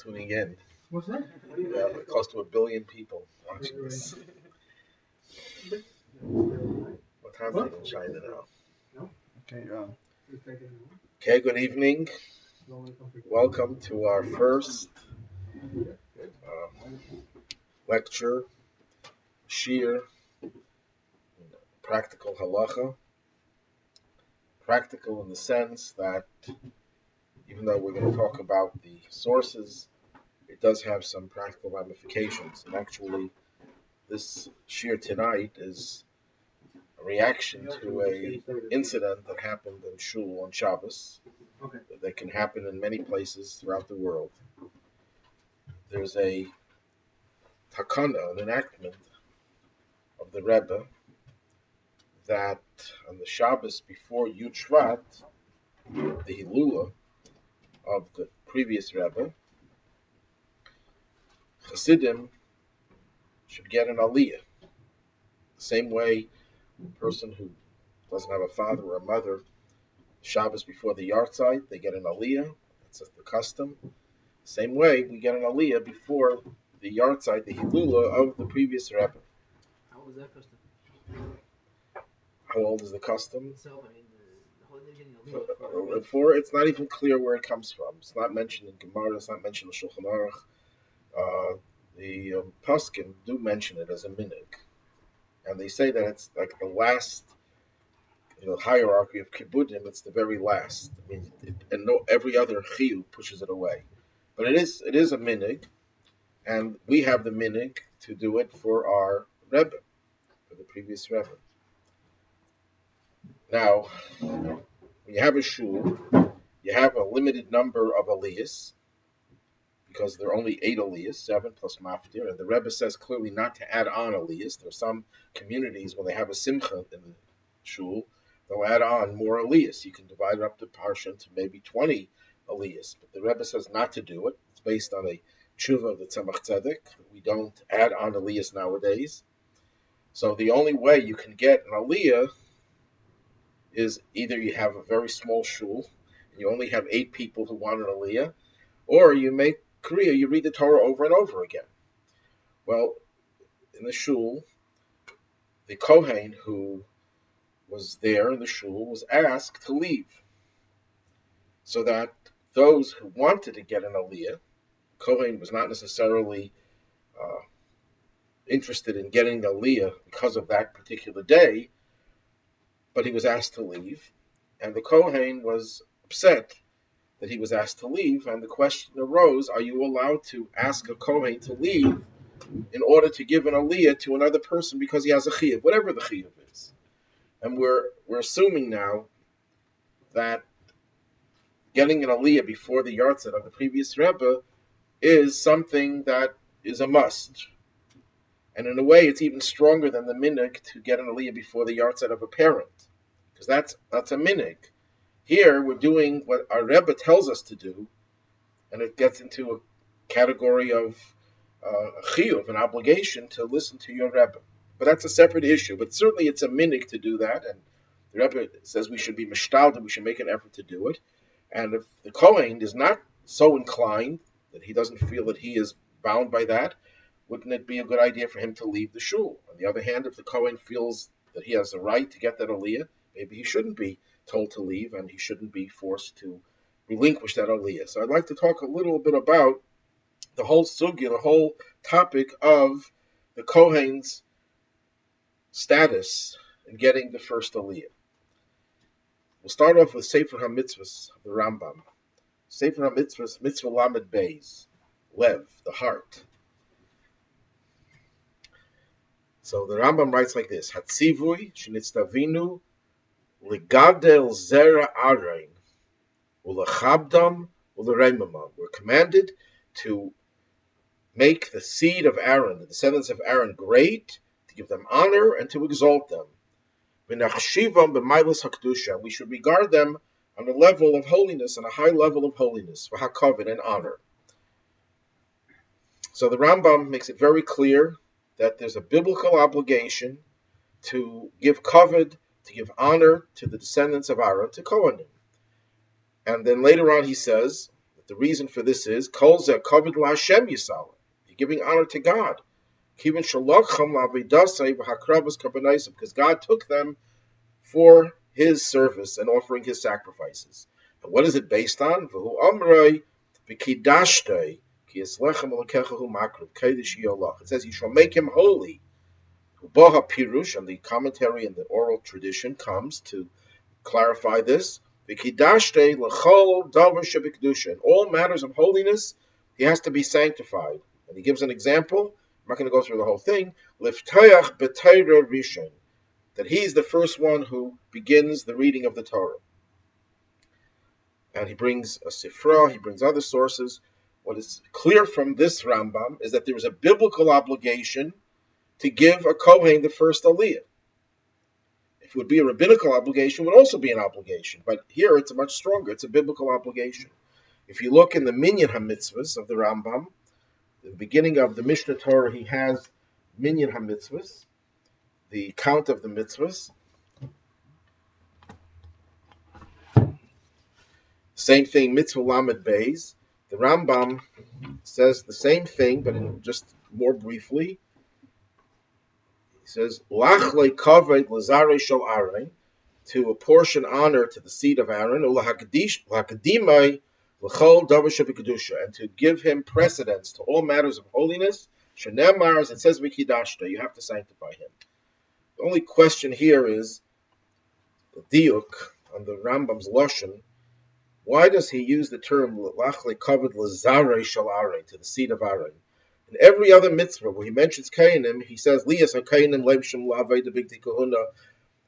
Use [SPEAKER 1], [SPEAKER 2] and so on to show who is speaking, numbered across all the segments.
[SPEAKER 1] tuning in.
[SPEAKER 2] What's that?
[SPEAKER 1] Close to 1 billion people watching this. What time is it in China now? Okay, good evening. Welcome to our first lecture, Shir, Practical Halacha. Practical in the sense that even though we're going to talk about the sources, it does have some practical ramifications. And actually, this Shir tonight is a reaction to a incident that happened in Shul on Shabbos. That can happen in many places throughout the world. There's a takana, an enactment of the Rebbe, that on the Shabbos before Yud Shvat, the Hilula of the previous Rebbe, Hasidim should get an Aliyah. The same way a person who doesn't have a father or a mother, Shabbos before the Yartzeit, they get an Aliyah. That's the custom. Same way, we get an Aliyah before the Yartzeit, the Hilula of the previous Rebbe.
[SPEAKER 2] How old is that custom?
[SPEAKER 1] How old is the custom?
[SPEAKER 2] So, I mean, the whole thing getting a
[SPEAKER 1] For it's not even clear where it comes from. It's not mentioned in Gemara. It's not mentioned in Shulchan Aruch. The Poskim do mention it as a minig, and they say that it's like the last, hierarchy of kibbudim. It's the very last. I mean, every other chiyuv pushes it away, but it is a minig, and we have the minig to do it for our Rebbe, for the previous Rebbe. Now, when you have a shul, you have a limited number of aliyahs, because there are only 8 aliyahs, 7 plus maftir, and the Rebbe says clearly not to add on aliyahs. There are some communities when they have a simcha in the shul, they'll add on more aliyahs. You can divide it up to parsha to maybe 20 aliyahs, but the Rebbe says not to do it. It's based on a tshuva of the Tzemach Tzedek. We don't add on aliyahs nowadays. So the only way you can get an aliyah is either you have a very small shul, and you only have 8 people who want an aliyah, or you make Kriya, you read the Torah over and over again. Well, in the shul, the Kohein who was there in the shul was asked to leave, so that those who wanted to get an aliyah, Kohein was not necessarily interested in getting the aliyah because of that particular day, but he was asked to leave, and the Kohein was upset that he was asked to leave, and the question arose, are you allowed to ask a Kohen to leave in order to give an aliyah to another person because he has a chiyuv, whatever the chiyuv is? And we're assuming now that getting an aliyah before the yartzeit of the previous Rebbe is something that is a must. And in a way, it's even stronger than the minig to get an aliyah before the yartzeit of a parent, because that's a minig. Here, we're doing what our Rebbe tells us to do, and it gets into a category of a chiyuv, an obligation to listen to your Rebbe. But that's a separate issue. But certainly it's a minig to do that, and the Rebbe says we should be mishtaled, we should make an effort to do it. And if the Kohen is not so inclined, that he doesn't feel that he is bound by that, wouldn't it be a good idea for him to leave the shul? On the other hand, if the Kohen feels that he has the right to get that aliyah, maybe he shouldn't be told to leave, and he shouldn't be forced to relinquish that aliyah. So I'd like to talk a little bit about the whole sugya, the whole topic of the Kohen's status in getting the first aliyah. We'll start off with Sefer HaMitzvahs, the Rambam. Sefer HaMitzvahs, Mitzvah Lamed Beis, Lev, the heart. So the Rambam writes like this: Hatzivui shenitztavinu Ligadel zera arain, ulachabdam ularemamam. We're commanded to make the seed of Aaron, the descendants of Aaron, great, to give them honor and to exalt them. V'nachshivam b'mailas hakdusha. We should regard them on a level of holiness, on a high level of holiness, v'hakavod, and honor. So the Rambam makes it very clear that there's a biblical obligation to give kavod, to give honor to the descendants of Aaron, to Kohanim. And then later on he says, The reason for this is Kol Zeh Kavod LaHashem Yisrael. You're giving honor to God. Because God took them for His service and offering His sacrifices. And what is it based on? It says, "You shall make him holy." Boha Pirush, and the commentary and the oral tradition comes to clarify this. In all matters of holiness, he has to be sanctified. And he gives an example. I'm not going to go through the whole thing. Liftayach b'Torah rishon, that he's the first one who begins the reading of the Torah. And he brings a Sifra, he brings other sources. What is clear from this Rambam is that there is a biblical obligation to give a Kohein the first Aliyah. If it would be a rabbinical obligation, it would also be an obligation. But here it's much stronger. It's a biblical obligation. If you look in the Minyan HaMitzvahs of the Rambam, the beginning of the Mishnah Torah, he has Minyan HaMitzvahs, the count of the mitzvahs. Same thing, Mitzvah Lamed Beis. The Rambam says the same thing, but just more briefly. He says, Lachle kaved lazare shel Aaron, to apportion honor to the seed of Aaron, ulahakdimai l'chol davar shebekadusha, and to give him precedence to all matters of holiness. Shenemar, as it says, v'kidashta, you have to sanctify him. The only question here is the diuk on the Rambam's lashon. Why does he use the term lachle kaved lazare shel Aaron, to the seed of Aaron? In every other mitzvah where he mentions Kohenim, he says Liyas HaKohenim Leibshim La'avei the Big Kahuna,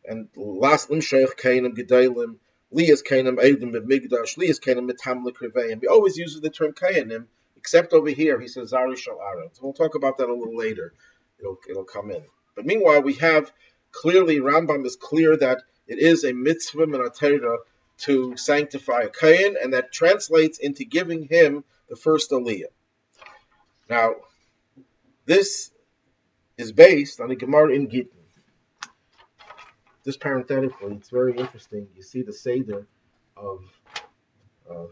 [SPEAKER 1] and Las Limsheich Kohenim Gedalim, Liyas Kohenim Eidim B'Migdash, Liyas Kohenim Mitam L'Kriveim. He always uses the term Kohenim, except over here he says Zari Shal Aaron. So we'll talk about that a little later. It'll come in. But meanwhile, we have clearly, Rambam is clear that it is a mitzvah minatera to sanctify a Kohen, and that translates into giving him the first Aliyah. Now, this is based on a Gemara in Gittin. Just parenthetically, it's very interesting. You see the Seder of the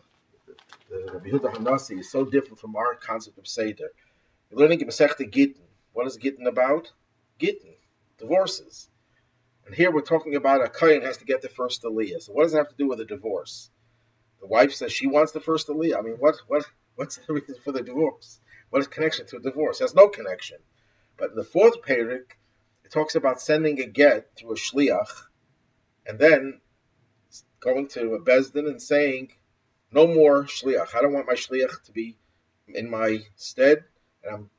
[SPEAKER 1] Rabbi Yehuda Hanassi is so different from our concept of Seder. You're learning in Masechta Gittin. What is Gittin about? Gittin, divorces. And here we're talking about a Kohen has to get the first Aliyah. So what does it have to do with a divorce? The wife says she wants the first Aliyah. I mean, what's the reason for the divorce? What is connection to a divorce? There's no connection. But in the fourth parak, it talks about sending a get through a shliach, and then going to a bezdin and saying, no more shliach. I don't want my shliach to be in my stead, and I'm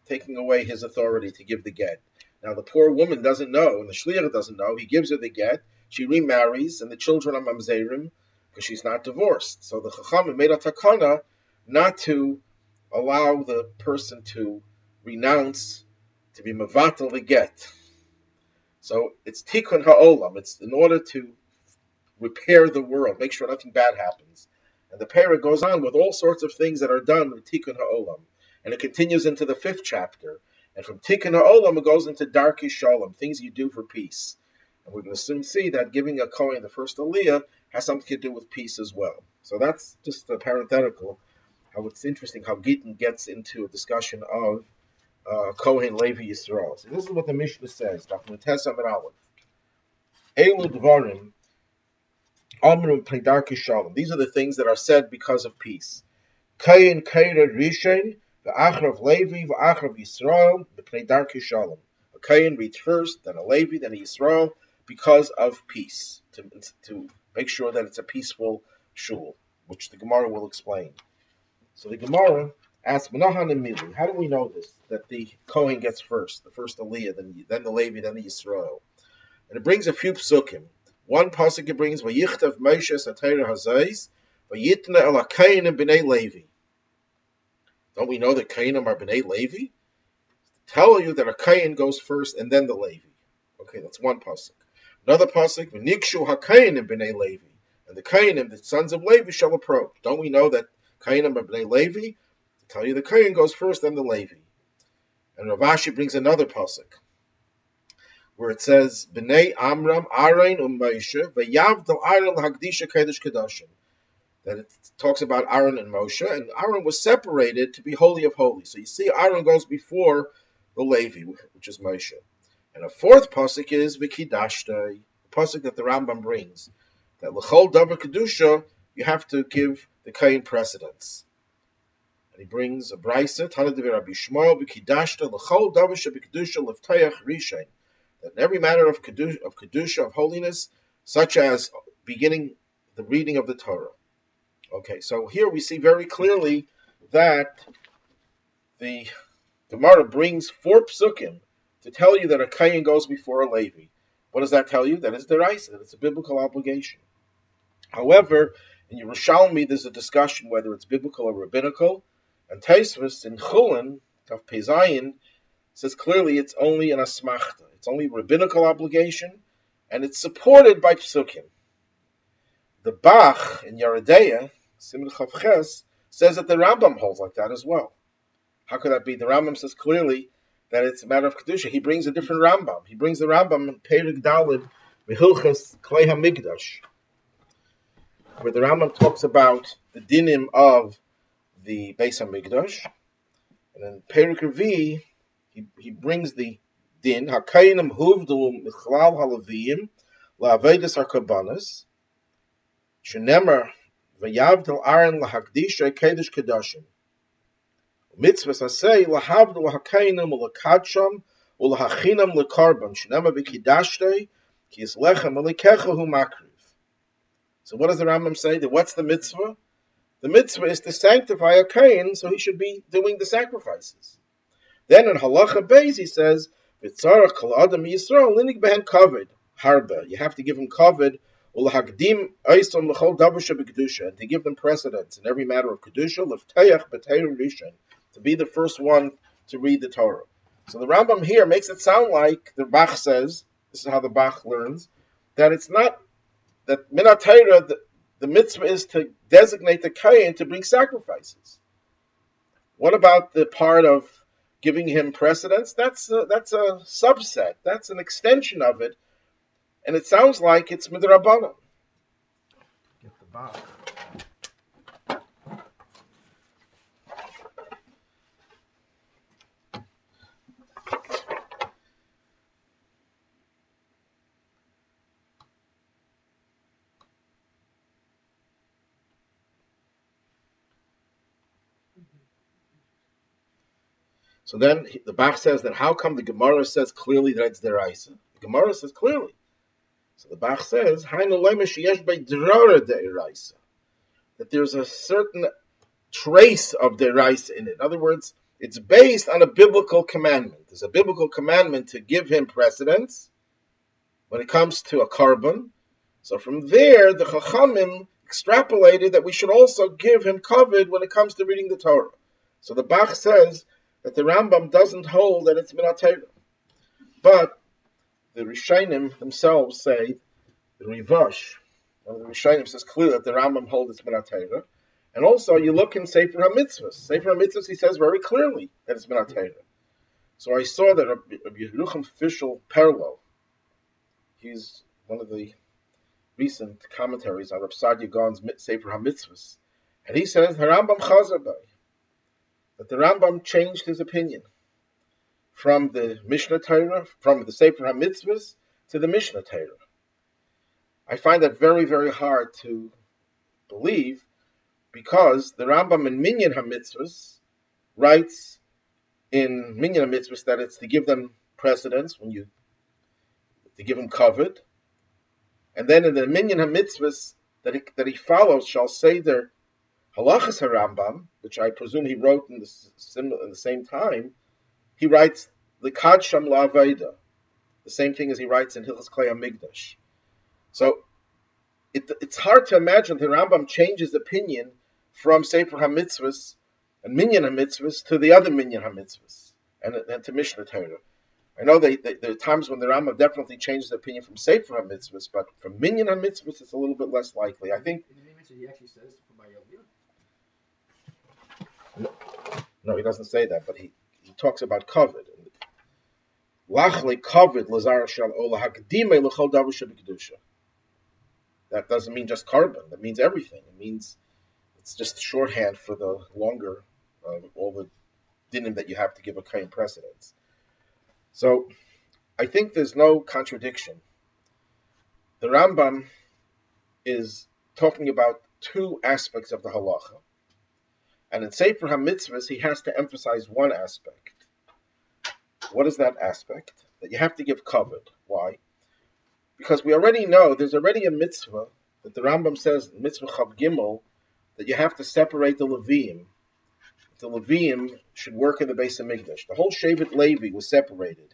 [SPEAKER 1] taking away his authority to give the get. Now the poor woman doesn't know, and the shliach doesn't know. He gives her the get, she remarries, and the children are mamzerim, because she's not divorced. So the Chachamim made a takana not to allow the person to renounce, to be mevatel the get. So it's tikkun ha'olam. It's in order to repair the world, make sure nothing bad happens. And the parah goes on with all sorts of things that are done with tikkun ha'olam. And it continues into the 5th chapter. And from tikkun ha'olam, it goes into darkei shalom, things you do for peace. And we're going to soon see that giving a Kohen the first Aliyah has something to do with peace as well. So that's just a parenthetical. How it's interesting how Gittin gets into a discussion of Kohen Levi Yisrael. So this is what the Mishnah says. Elu Dvarim Amru Pnei Darkei Shalom. These are the things that are said because of peace. Kohen Keira Rishon v'Achrav Levi v'Achrav Yisrael Pnei Darkei Shalom. A Kohen reads first, then a Levi, then a Yisrael, because of peace, to make sure that it's a peaceful shul, which the Gemara will explain. So the Gemara asks, Menahan and Mili, how do we know this? That the Kohen gets first, the first Aliyah, then the Levi, then the Yisrael. And it brings a few psukim. One pasuk it brings, Vayichtav Moshe Satayra Hazais, Vayitna El HaKohenim B'nei Levi. Don't we know that Kohenim are B'nei Levi? Tell you that a Kohen goes first and then the Levi. Okay, that's one pasuk. Another pasuk, V'nikshu HaKohenim B'nei Levi. And the Kohenim, the sons of Levi, shall approach. Don't we know that Kohenim are B'nei Levi? To tell you the Kohen goes first, then the Levi. And Rav Ashi brings another pasuk where it says, B'nei Amram, Aaron, Moshe, V'yavdal Aaron l'hakdisha kodesh kedashim. that it talks about Aaron and Moshe, and Aaron was separated to be holy of holies. So you see, Aaron goes before the Levi, which is Moshe. And a fourth pasuk is Vikidashta, a pasuk that the Rambam brings, that l'chol davar kedusha, you have to give the Kohen precedence. And he brings a brisa, Tana de Rabbi Shmuel, Vikidashta l'chol davar shebikdusha leftayach rishain, that in every matter of kedusha, of holiness, such as beginning the reading of the Torah. Okay, so here we see very clearly that the Gemara brings 4 psukim to tell you that a Kohen goes before a Levi. What does that tell you? That it's deraisa, that it's a biblical obligation. However, in Yerushalmi, there's a discussion whether it's biblical or rabbinical, and Tosfos in Chulin, Tav Pezayin, says clearly it's only an asmachta. It's only a rabbinical obligation, and it's supported by psukim. The Bach in Yeredeya, Siman Chav Ches, says that the Rambam holds like that as well. How could that be? The Rambam says clearly that it's a matter of kedusha. He brings a different Rambam. He brings the Rambam in Perek Daled Mehilchas Klei HaMikdash, where the Rambam talks about the dinim of the Beis HaMikdash, and in Perek Revi he brings the din Hakayinim Huvdu Michlal Halaviyim LaAvedas HaKabanas Shenemer Vayavdel Aaron LaHakdisha Kedesh Kedashim Mitzvahs asay lahavdu lahakainim ulakadsham ulahachinam lekarban shnema b'kidashtei ki is lechem alikecha makriv. So what does the Rambam say? What's the mitzvah? The mitzvah is to sanctify a kohen, so he should be doing the sacrifices. Then in Halacha Beis he says, "V'tzarach kol adam Yisrael linig behen kavod harba." You have to give him kavod ulahagdim oisom l'chol davar shebekdusha, and to give them precedence in every matter of kedusha leftayach b'teir rishon, to be the first one to read the Torah. So the Rambam here makes it sound like the Bach says, this is how the Bach learns, that it's not, that Minat Torah, the mitzvah is to designate the Kohen to bring sacrifices. What about the part of giving him precedence? That's a subset, that's an extension of it, and it sounds like it's midrabanan.
[SPEAKER 2] Get the Bach.
[SPEAKER 1] So then the Bach says that how come the Gemara says clearly that it's deraisa? The Gemara says clearly. So the Bach says, that there's a certain trace of deraisa in it. In other words, it's based on a biblical commandment. There's a biblical commandment to give him precedence when it comes to a carbon. So from there, the Chachamim extrapolated that we should also give him kavod when it comes to reading the Torah. So the Bach says that the Rambam doesn't hold that it's Minat Torah. But the Rishonim themselves say, the Rivash, the Rishonim says clearly that the Rambam holds it's Minat Torah. And also, you look in Sefer HaMitzvahs. Sefer HaMitzvahs, he says very clearly that it's Minat Torah. So I saw that Rabbi Yerucham Fischel Perlo, he's one of the recent commentaries on Rav Sadia Gaon's Sefer HaMitzvahs, and he says, Harambam Chazar Bay, that the Rambam changed his opinion from the Mishnah Torah, from the Sefer HaMitzvahs to the Mishnah Torah. I find that very, very hard to believe, because the Rambam in Minyan HaMitzvahs writes in Minyan HaMitzvahs that it's to give them precedence, to give them kavod, and then in the Minyan HaMitzvahs that he follows shall say their Halachas HaRambam, which I presume he wrote in the same time, he writes L'Kadsham La'aveda, the same thing as he writes in Hilchos Klei HaMikdash. So it's hard to imagine the Rambam changes opinion from Sefer HaMitzvahs and Minyan HaMitzvahs to the other Minyan HaMitzvahs and to Mishnah Torah. I know there are times when the Rambam definitely changes opinion from Sefer HaMitzvahs, but from Minyan HaMitzvahs it's a little bit less likely. I think.
[SPEAKER 2] In the Mitzvah, he actually says by Aliyah.
[SPEAKER 1] No, he doesn't say that, but he talks about kavod. Lachle kavod lazar shal ola hakdime l'chol davar shebekdusha. That doesn't mean just carbon. That means everything. It means It's just shorthand for the longer, all the dinim that you have to give a Kohen precedence. So I think there's no contradiction. The Rambam is talking about two aspects of the halacha. And in Sefer HaMitzvahs, he has to emphasize one aspect. What is that aspect? That you have to give kavod. Why? Because we already know there's already a mitzvah that the Rambam says, mitzvah chav gimel, that you have to separate the Leviim. The Leviim should work in the Beis HaMikdash. The whole Shevet Levi was separated.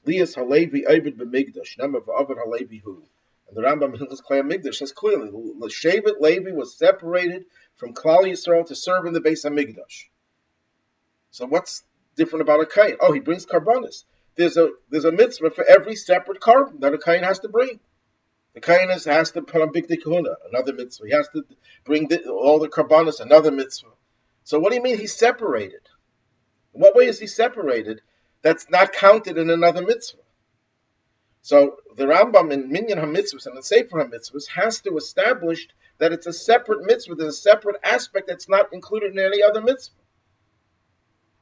[SPEAKER 1] Lias Halevi Ovid b'Mikdash, Nemav Ovid Halevi Hu. And the Rambam Hilchos Klei HaMikdash says clearly, the Shevet Levi was separated from Klal Yisrael to serve in the Beis HaMikdash. So what's different about a Kohen? Oh, he brings karbanis. There's a mitzvah for every separate carbon that a Kohen has to bring. The Kohen has to put on Bigdei Kahuna, another mitzvah. He has to bring all the karbanis, another mitzvah. So what do you mean he's separated? In what way is he separated? That's not counted in another mitzvah. So the Rambam in Minyan HaMitzvahs and in Sefer HaMitzvahs has to establish that it's a separate mitzvah, there's a separate aspect that's not included in any other mitzvah.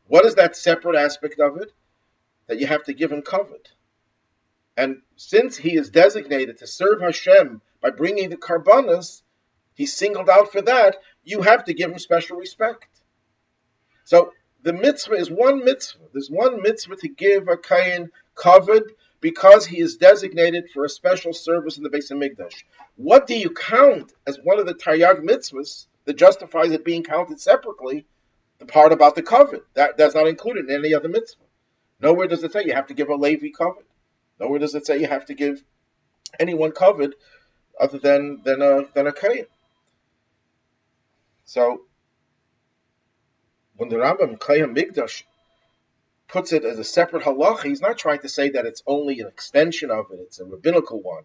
[SPEAKER 1] What is that separate aspect of it? That you have to give him kavod. And since he is designated to serve Hashem by bringing the karbanos, he's singled out for that, you have to give him special respect. So the mitzvah is one mitzvah. There's one mitzvah to give a Kohen kavod because he is designated for a special service in the Beis HaMikdash. What do you count as one of the Taryag mitzvahs that justifies it being counted separately? The part about the kavod. That's not included in any other mitzvah. Nowhere does it say you have to give a Levi kavod. Nowhere does it say you have to give anyone kavod other than a Kohen. So when the Rambam Klei HaMikdash puts it as a separate halacha, he's not trying to say that it's only an extension of it, it's a rabbinical one.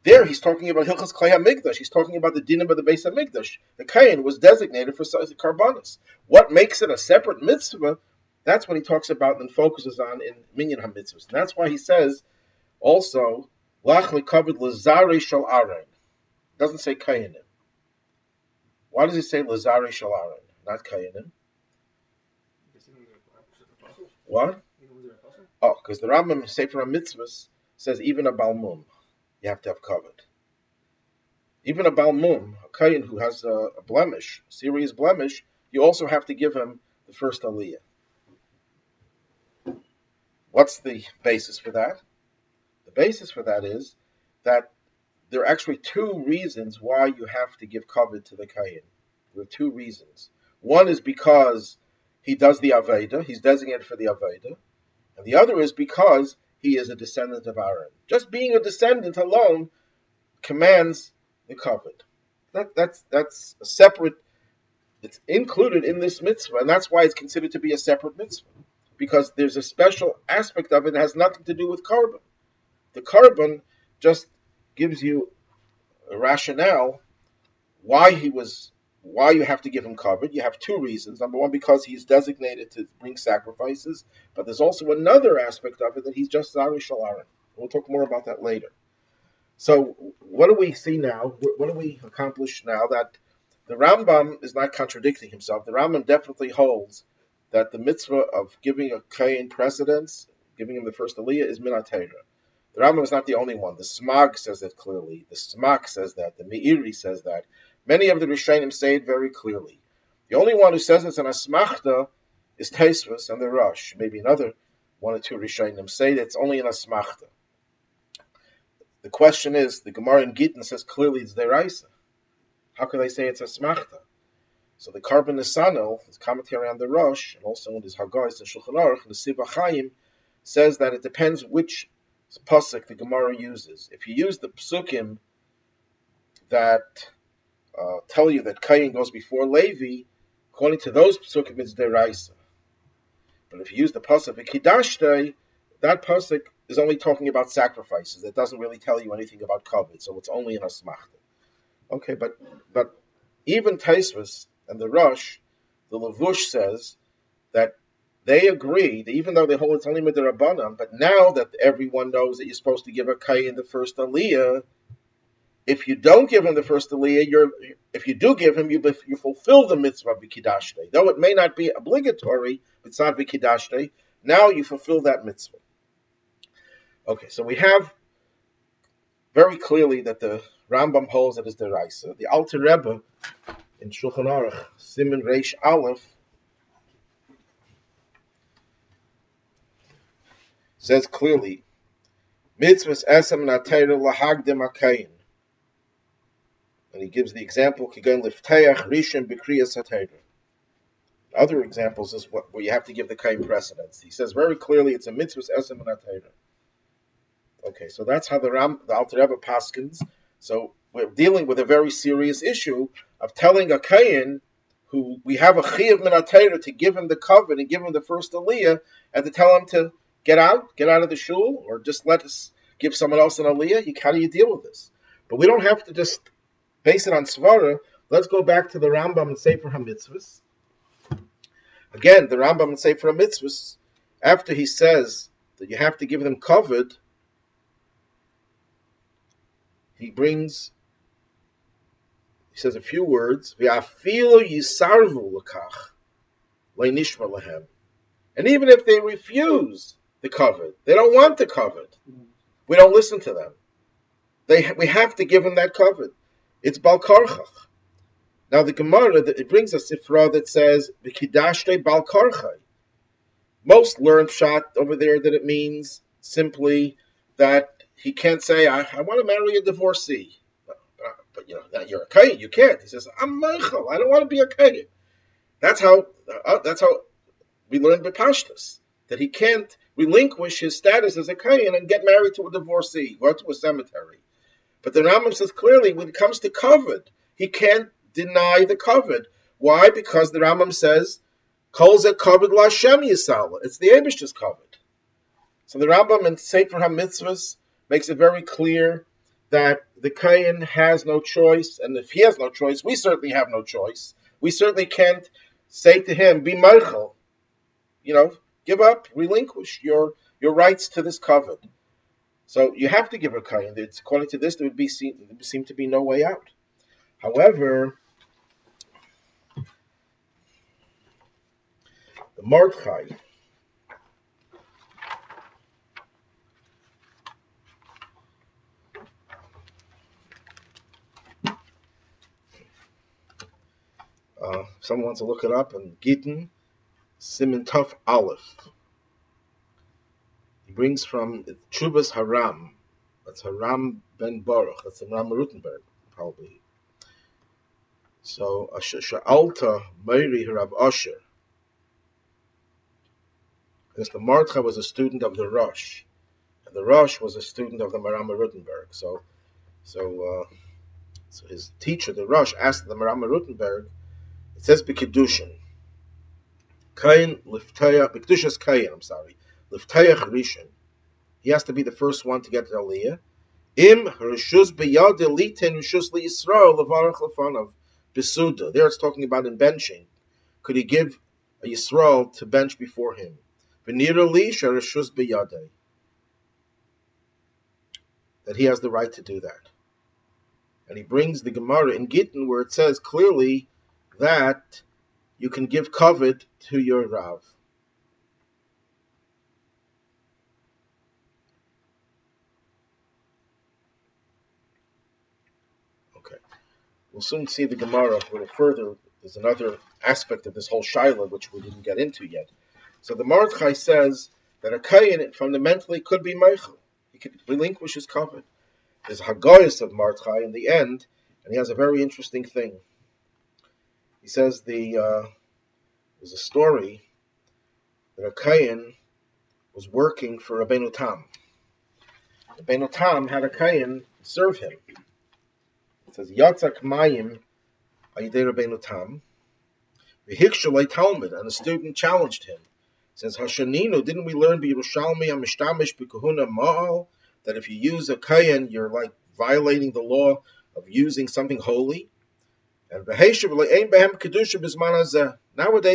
[SPEAKER 1] There he's talking about Hilchos Klei HaMikdash, he's talking about the dinim of the Beis HaMikdash. The Kohen was designated for the karbanos. What makes it a separate mitzvah, that's what he talks about and focuses on in Minyan HaMitzvahs. And that's why he says also, Lach lekavod l'zarei shel Aaron. It doesn't say Kohenim. Why does he say l'zarei shel Aaron, not Kohenim? What? Oh, because the Rambam Sefer HaMitzvahs says even a balmum, you have to have kavod. Even a balmum, a Kohen who has a blemish, a serious blemish, you also have to give him the first Aliyah. What's the basis for that? The basis for that is that there are actually two reasons why you have to give kavod to the Kohen. There are two reasons. One is because he does the Aveda, he's designated for the Aveda, and the other is because he is a descendant of Aaron. Just being a descendant alone commands the kavod. That's a separate, it's included in this mitzvah, and that's why it's considered to be a separate mitzvah, because there's a special aspect of it that has nothing to do with carbon. The carbon just gives you a rationale why you have to give him kavod. You have two reasons. Number one, because he's designated to bring sacrifices, but there's also another aspect of it that he's just Zarei Shel Aaron. We'll talk more about that later. So what do we see now? What do we accomplish now? That the Rambam is not contradicting himself. The Rambam definitely holds that the mitzvah of giving a Kohen precedence, giving him the first Aliyah, is min HaTorah. The Rambam is not the only one. The Smag says that clearly. The Smak says that. The Meiri says that. Many of the Rishonim say it very clearly. The only one who says it's an asmachta is Tosfos and the Rosh. Maybe another one or two Rishonim say that it's only an asmachta. The question is, the Gemara in Gittin says clearly it's deraisa. How can they say it's asmachta? So the Karban Nesanel, his commentary on the Rosh, and also in his Hagais and Shulchan Aruch, and the Siva Chaim, says that it depends which pasuk the Gemara uses. If you use the psukim that tell you that Kohen goes before Levi, according to those psukim, it's deraisa. But if you use the pasuk v'kidashtei, that pasuk is only talking about sacrifices. It doesn't really tell you anything about kavod, so it's only an asmachta. Okay, but even Tosfos and the Rosh, the Levush says that they agree that even though they hold it's only midrabanan, but now that everyone knows that you're supposed to give a Kohen the first Aliyah, If you don't give him the first Aliyah, if you do give him, you fulfill the mitzvah of B'Kidashte. Though it may not be obligatory, it's not B'Kidashte, now you fulfill that mitzvah. Okay, so we have very clearly that the Rambam holds that is deraisa. The Alter Rebbe in Shulchan Aruch, Siman Reish Aleph, says clearly, mitzvahs esem natayra lahagdim akayin. And he gives the example, kigan liftayach rishon b'kriyas hatayra. Other examples is where you have to give the kain precedence. He says very clearly it's a mitzvahs esem natayra. Okay, so that's how the Alter Rebbe paskins. So we're dealing with a very serious issue of telling a kain who we have a chiyuv min hatayra to give him the covenant and give him the first aliyah, and to tell him to get out of the shul, or just let us give someone else an aliyah. How do you deal with this? But we don't have to just base it on svara. Let's go back to the Rambam and Sefer HaMitzvahs. Again, the Rambam and Sefer HaMitzvahs, after he says that you have to give them kavod, he says a few words. V'afilu yisarvu l'kach le'nishma lahem. And even if they refuse the kavod, they don't want the kavod, we don't listen to them. We have to give them that kavod. It's bal karchach. Now the Gemara, it brings a sifra that says v'kidashte bal karchai. Most learn pshat over there that it means simply that he can't say, I want to marry a divorcee. But that you're a kayin, you can't. He says, I'm meichel, I don't want to be a kayin. That's how we learned b'pashtus, that he can't relinquish his status as a kayin and get married to a divorcee, go to a cemetery. But the Rambam says clearly, when it comes to kavod, he can't deny the kavod. Why? Because the Rambam says, Kol ze kavod l'Hashem yisal. It's the Eibishter's kavod. So the Rambam in Sefer HaMitzvahs makes it very clear that the kayin has no choice, and if he has no choice, we certainly have no choice. We certainly can't say to him, be meichel, give up, relinquish your rights to this kavod. So you have to give a kayin. According to this, there would seem to be no way out. However, the Mordechai, someone wants to look it up, and Gittin Siman Tuf Aleph. He brings from Chubas Haram. That's Haram ben Baruch. That's in Ram Rutenberg, probably. So, Sha'alta Meiri Rav Asher. Because the Mordechai was a student of the Rosh, and the Rosh was a student of the Maram Rutenberg. So his teacher, the Rosh, asked the Maram Rutenberg. It says B'Kiddushin. Kain Liftayach B'Kedushas Kain. Liftayach Rishon. He has to be the first one to get the Aliyah. Im Rishus B'Yad Eliten Rishus LeYisrael Levarach Lefanav B'Suda. There it's talking about in benching. Could he give a Yisrael to bench before him? V'Nira Li Rishus B'Yadei. That he has the right to do that. And he brings the Gemara in Gittin where it says clearly that you can give kavod to your Rav. Okay. We'll soon see the Gemara a little further. There's another aspect of this whole shaila which we didn't get into yet. So the Mordechai says that a kayin fundamentally could be meichel. He could relinquish his kavod. There's Haggayos of Mordechai in the end, and he has a very interesting thing. He says there's a story that a kayin was working for Rabbeinu Tam. Rabbeinu Tam had a kayin serve him. It says Yatzak Mayim Ayidei Rabbeinu Tam. V'hikshalei Talmud, and the student challenged him. It says Hashaninu, didn't we learn b'YerushalmiAmishtamish b'Kohuna Ma'al, that if you use a kayin, you're like violating the law of using something holy? And nowadays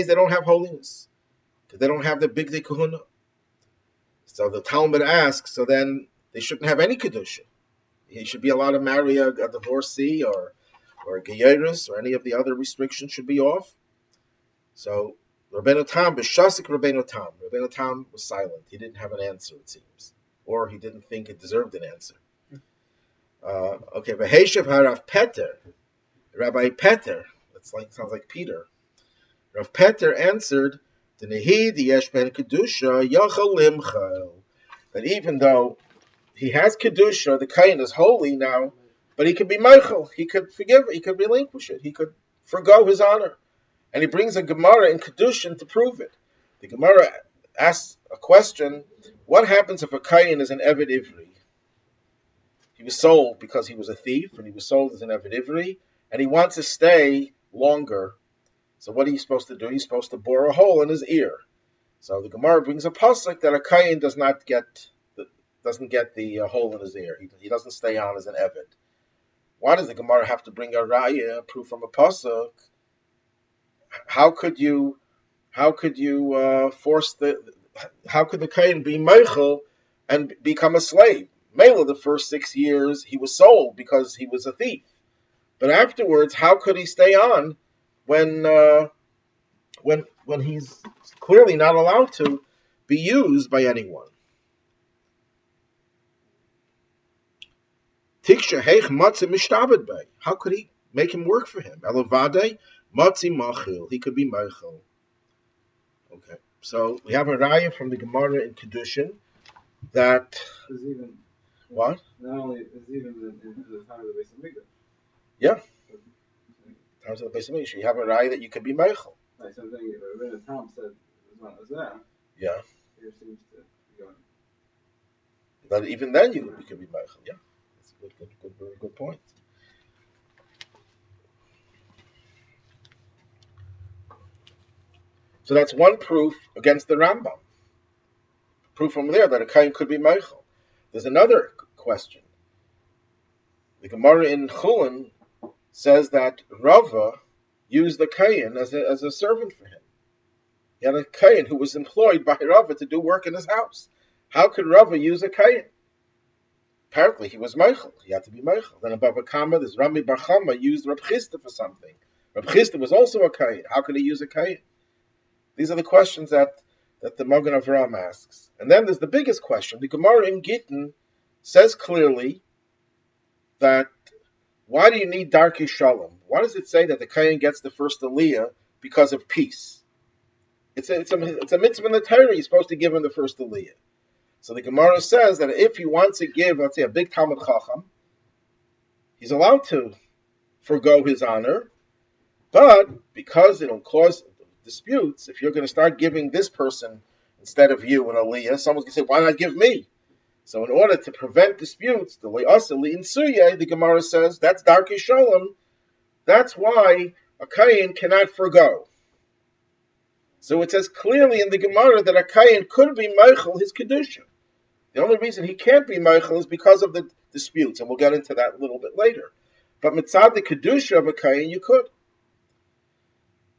[SPEAKER 1] they don't have holiness because they don't have the big kahuna. So the Talmud asks, so then they shouldn't have any kedusha. he should be allowed to marry a divorcee or a geyeris, or any of the other restrictions should be off. So Rabbeinu Tam, b'shasik Rabbeinu Tam was silent. He didn't have an answer, it seems, or he didn't think it deserved an answer. Okay, v'heshev harav Peter, Rabbi Peter. Sounds like Peter. Rav Peter answered, "That even though he has kedusha, the kohen is holy now, but he could be meichel. He could forgive it. He could relinquish it. He could forgo his honor." And he brings a Gemara in kedushin to prove it. The Gemara asks a question: what happens if a kohen is an eved ivri? He was sold because he was a thief, and he was sold as an eved ivri, and he wants to stay longer. So what are you supposed to do? He's supposed to bore a hole in his ear. So the Gemara brings a pasuk that a kohen doesn't get the hole in his ear. He doesn't stay on as an eved. Why does the Gemara have to bring a raya, proof from a pasuk? How could the kohen be meichel and become a slave? Mela, the first 6 years he was sold because he was a thief, but afterwards, how could he stay on when he's clearly not allowed to be used by anyone? How could he make him work for him? Elavade matzi machil. He could be meichel. Okay, so we have a raya from the Gemara in Kedushin that
[SPEAKER 3] There's even
[SPEAKER 1] what?
[SPEAKER 3] Not only there's even in the time of the Beis Hamikdash.
[SPEAKER 1] Yeah. Times of the Beis Hamikdash, you have a raya that you could be meichel.
[SPEAKER 3] Like something Rabbeinu Tam said was not there.
[SPEAKER 1] Yeah.
[SPEAKER 3] Here seems to be going.
[SPEAKER 1] But even then, you could be meichel. Yeah, that's a very good point. So that's one proof against the Rambam. Proof from there that a kohen could be meichel. There's another question. The Gemara in Chulin says that Rava used the kohen as a servant for him. He had a kohen who was employed by Rava to do work in his house. How could Rava use a kohen? Apparently he was meichel. He had to be meichel. Then above a comma, this Rami Bar Chama used Reb Chisda for something. Reb Chisda was also a kohen. How could he use a kohen? These are the questions that the Magen Avraham asks. And then there's the biggest question. The Gemara in Gittin says clearly that why do you need Darkei Shalom? Why does it say that the kohen gets the first Aliyah because of peace? It's a mitzvah in the Torah. You're supposed to give him the first Aliyah. So the Gemara says that if he wants to give, let's say, a big Talmud Chacham, he's allowed to forgo his honor, but because it'll cause disputes, if you're going to start giving this person instead of you an Aliyah, someone's going to say, why not give me? So in order to prevent disputes, the Gemara says, that's Darkei Shalom, that's why a kohen cannot forgo. So it says clearly in the Gemara that a kohen could be meichel his kedusha. The only reason he can't be meichel is because of the disputes, and we'll get into that a little bit later. But mitzad the kedusha of a kohen, you could.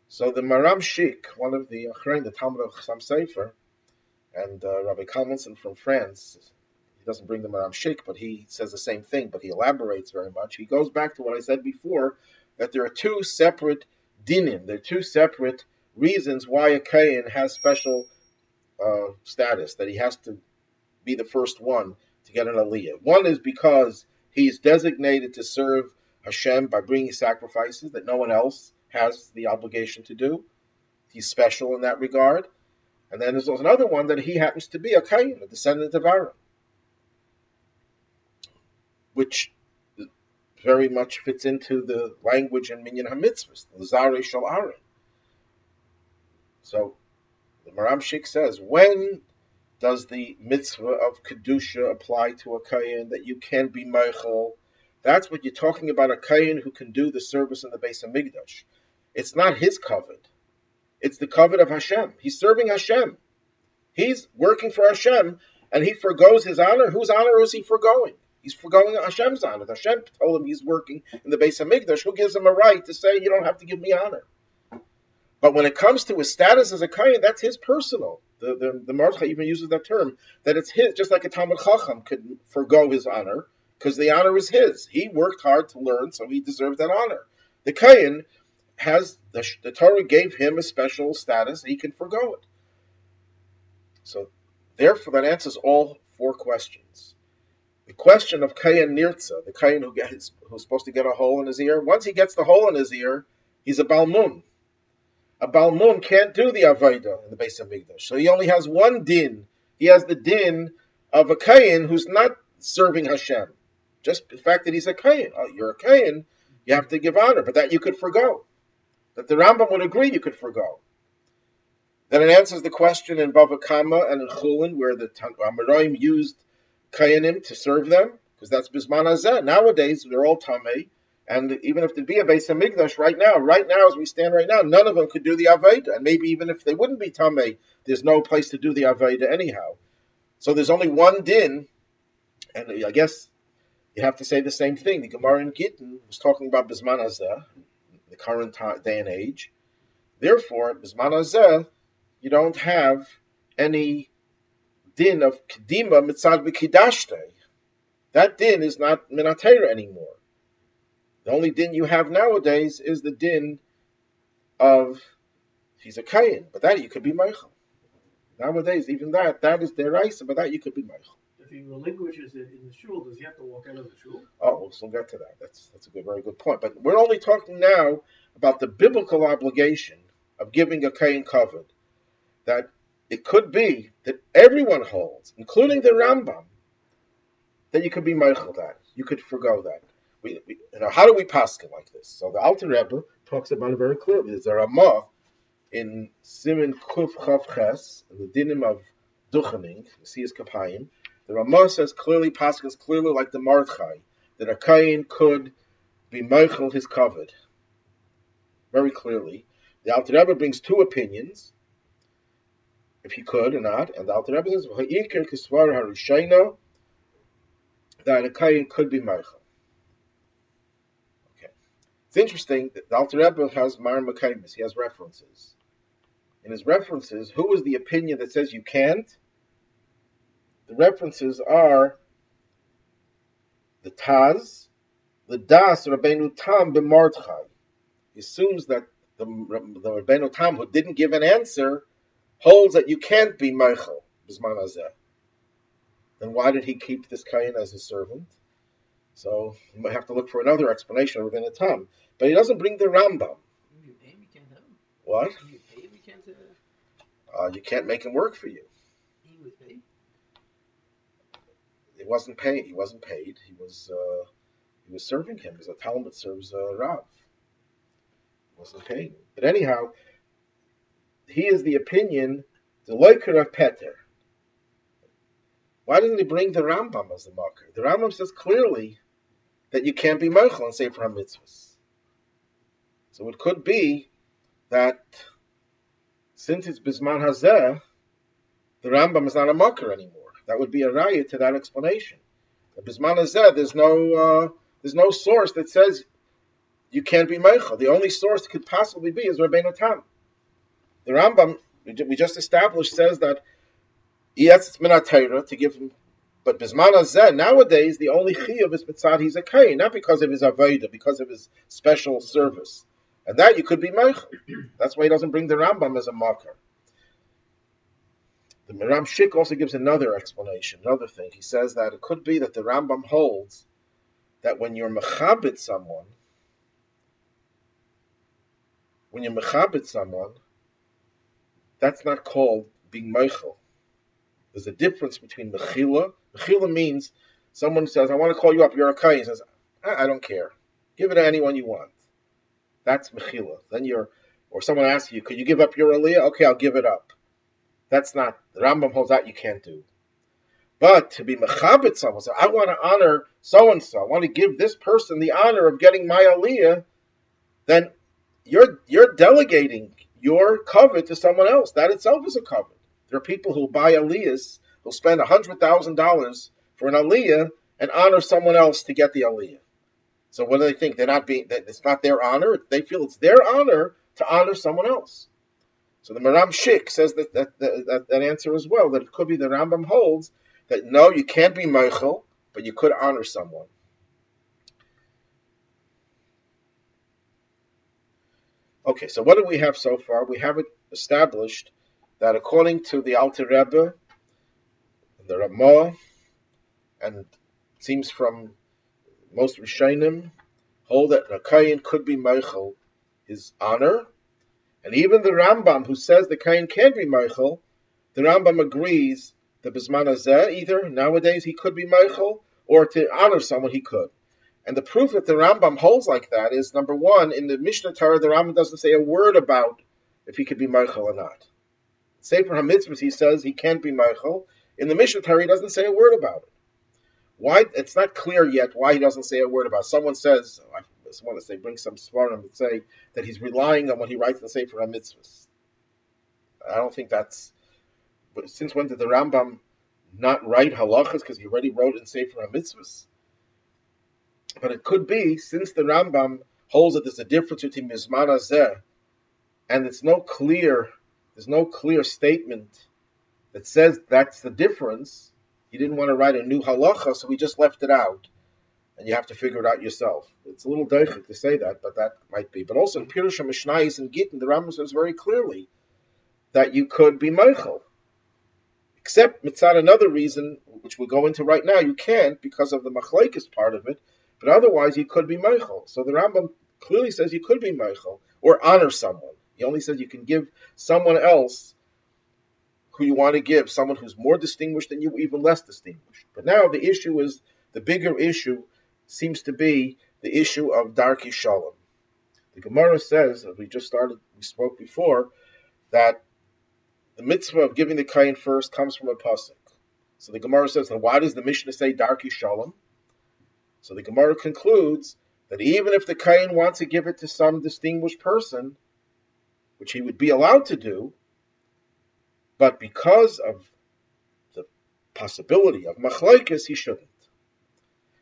[SPEAKER 1] So the Maram Shik, one of the Achrein, the Talmud of Chassam Sefer, and Rabbi Kalmanson from France, he doesn't bring the Maram Shik, but he says the same thing, but he elaborates very much. He goes back to what I said before, that there are two separate dinim, there are two separate reasons why a kohen has special status, that he has to be the first one to get an Aliyah. One is because he's designated to serve Hashem by bringing sacrifices that no one else has the obligation to do. He's special in that regard. And then there's another one that he happens to be a kohen, a descendant of Aaron, which very much fits into the language in Minyan HaMitzvahs, L'zarei Shel Aaron. So the Maram Shik says, when does the mitzvah of Kedusha apply to a kohen that you can be meichel? That's what you're talking about, a kohen who can do the service in the Beis Hamikdash. It's not his kavod. It's the kavod of Hashem. He's serving Hashem. He's working for Hashem, and he forgoes his honor. Whose honor is he forgoing? He's forgoing Hashem's honor. Hashem told him he's working in the Beis Hamikdash. Who gives him a right to say, you don't have to give me honor? But when it comes to his status as a kohen, that's his personal. The Marcha even uses that term, that it's his, just like a Talmud Chacham could forgo his honor because the honor is his. He worked hard to learn, so he deserves that honor. The Kohen has, the Torah gave him a special status, he can forgo it. So, therefore, that answers all 4 questions. The question of Kohen Nirtza, the Kohen who's supposed to get a hole in his ear, once he gets the hole in his ear, he's a Balmun. A Balmun can't do the Avodah in the Beis HaMikdash. So he only has one din. He has the din of a Kohen who's not serving Hashem. Just the fact that he's a Kohen. Oh, you're a Kohen, you have to give honor, but that you could forgo. That the Rambam would agree you could forgo. Then it answers the question in Bava Kama and in Chulin, where the Amoraim used Kohenim to serve them, because that's Bisman Hazeh. Nowadays, they're all Tamei, and even if there'd be a Beis HaMikdash right now, as we stand right now, none of them could do the Avodah, and maybe even if they wouldn't be Tamei, there's no place to do the Avodah anyhow. So there's only one din, and I guess you have to say the same thing. The Gemara in Gittin was talking about Bisman Hazeh, the current day and age. Therefore, Bisman Hazeh, you don't have any din of Kedima Mitzad B'Kidashte. That din is not Minatera anymore. The only din you have nowadays is the din of he's a Kohen, but that you could be Meichel. Nowadays, even that is deraisa, but that you could be Meichel.
[SPEAKER 2] If he relinquishes it in the shul, does he have to walk out of the shul?
[SPEAKER 1] Oh, we'll still get to that. That's a very good point. But we're only talking now about the biblical obligation of giving a Kohen covered. That it could be that everyone holds, including the Rambam, that you could be Meichel that. You could forgo that. How do we paskin like this? So the Alter Rebbe talks about it very clearly. There's a Ramah in Simin Kuf Chav Ches, in the dinim of Duchening, you see his Kapayim. The Ramah says clearly, paskins clearly like the Mordechai, that a Kohen could be Meichel his covered. Very clearly. The Alter Rebbe brings 2 opinions, if he could or not, and the Alter Rebbe says Ha'ikir Kisvar Harishayna, that a Kohen could be Meichel. Okay, it's interesting that the Alter Rebbe has Mar Mekaymis. He has references. In his references, who is the opinion that says you can't? The references are the Taz, the Das Rabbeinu Tam b'Mordechai. He assumes that the Rabbeinu Tam, who didn't give an answer, holds that you can't be Meichel Bisman Hazeh. Then why did he keep this Kohen as his servant? So you might have to look for another explanation of Rabbeinu Tam. But he doesn't bring the Rambam.
[SPEAKER 2] You pay him, you can't have him.
[SPEAKER 1] What?
[SPEAKER 2] You pay him, you can't
[SPEAKER 1] You can't make him work for you.
[SPEAKER 2] he was paid.
[SPEAKER 1] He wasn't paid. He wasn't paid. He was serving him as a Talmud serves a Rav. He wasn't paid. But anyhow, he is the opinion, the Loiker of Peter. Why doesn't he bring the Rambam as the marker? The Rambam says clearly that you can't be Meichel and say for mitzvahs. So it could be that since it's Bisman Hazeh, the Rambam is not a marker anymore. That would be a raya to that explanation. At Bisman Hazeh, there's no source that says you can't be Meichel. The only source that could possibly be is Rabbeinu Tam. The Rambam, we just established, says that yes, it's Minat Torah to give him, but Bisman Hazeh, nowadays, the only chiyuv is mitzad he's a Kohen, not because of his avodah, because of his special service. And that you could be Meichel. That's why he doesn't bring the Rambam as a marker. The Miram Shik also gives another explanation, another thing. He says that it could be that the Rambam holds that when you're mechabit someone, that's not called being Meichel. There's a difference between mechila. Mechila means someone says, I want to call you up, you're a Kohen. He says, I don't care. Give it to anyone you want. That's mechila. Then or someone asks you, could you give up your Aliyah? Okay, I'll give it up. That's not, the Rambam holds that you can't do. But to be mechabit someone, so I want to honor so-and-so, I want to give this person the honor of getting my Aliyah, then you're delegating your covet to someone else. That itself is a covet. There are people who buy Aliyahs, who'll spend $100,000 for an Aliyah and honor someone else to get the Aliyah. So what do they think? That it's not their honor. They feel it's their honor to honor someone else. So the Miram Shik says that answer as well, that it could be the Rambam holds that no, you can't be Meichel but you could honor someone. Okay, so what do we have so far? We have it established that according to the Alter Rebbe, the Ramah, and it seems from most Rishonim, hold that a Kohen could be Meichel his honor, and even the Rambam, who says the Kohen can't be Meichel, the Rambam agrees that Bisman Hazeh, either nowadays he could be Meichel, or to honor someone he could. And the proof that the Rambam holds like that is, number one, in the Mishnah Torah, the Rambam doesn't say a word about if he could be Meichel or not. Sefer HaMitzvahs, he says he can't be Meichel. In the Mishnah Torah, he doesn't say a word about it. Why? It's not clear yet why he doesn't say a word about it. Someone says, I just want to say, bring some svarim and say that he's relying on what he writes in Sefer HaMitzvahs. I don't think that's... But since when did the Rambam not write halachas? Because he already wrote in Sefer HaMitzvahs. But it could be, since the Rambam holds that there's a difference between Mizman Hazeh, and there's no clear statement that says that's the difference. He didn't want to write a new halacha, so he just left it out. And you have to figure it out yourself. It's a little deichik to say that, but that might be. But also in Pirush HaMishnayos and Gittin, the Rambam says very clearly that you could be Meichel. Except mitzad another reason, which we'll go into right now, you can't because of the machlekes part of it, but otherwise you could be Meichel. So the Rambam clearly says you could be Meichel, or honor someone. He only says you can give someone else who you want to give, someone who's more distinguished than you, even less distinguished. But now the issue is, the bigger issue seems to be the issue of Darki Shalom. The Gemara says, as we spoke before, that the mitzvah of giving the Kohen first comes from a pasuk. So the Gemara says, then why does the Mishnah say Darki Shalom? So the Gemara concludes that even if the Kohen wants to give it to some distinguished person, which he would be allowed to do, but because of the possibility of machlekes, he shouldn't.